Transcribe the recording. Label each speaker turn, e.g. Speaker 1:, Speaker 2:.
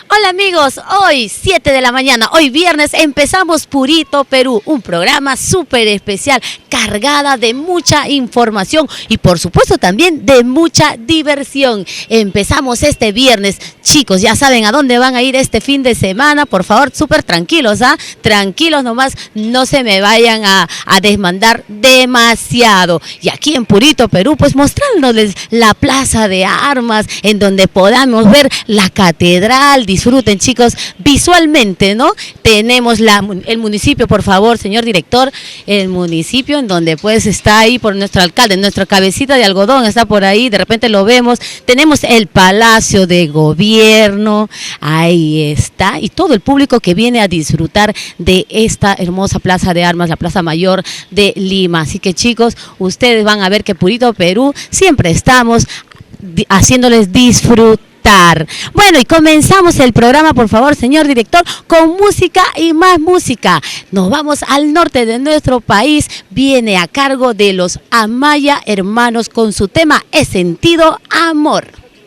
Speaker 1: Hola amigos, hoy 7 de la mañana, hoy viernes empezamos Purito Perú, un programa súper especial, cargada de mucha información y por supuesto también de mucha diversión. Empezamos este viernes, chicos, ya saben a dónde van a ir este fin de semana, por favor, súper tranquilos, tranquilos nomás, no se me vayan a desmandar demasiado. Y aquí en Purito Perú, pues mostrándoles la plaza de armas, en donde podamos ver la catedral. Disfruten, chicos, visualmente, ¿no? Tenemos el municipio, por favor, señor director, el municipio en donde pues está ahí por nuestro alcalde, nuestra cabecita de algodón está por ahí, de repente lo vemos. Tenemos el Palacio de Gobierno, ahí está, y todo el público que viene a disfrutar de esta hermosa plaza de armas, la Plaza Mayor de Lima. Así que, chicos, ustedes van a ver que Purito Perú siempre estamos haciéndoles disfrutar. Bueno, y comenzamos el programa, por favor, señor director, con música y más música. Nos vamos al norte de nuestro país, viene a cargo de los Amaya Hermanos con su tema He Sentido Amor.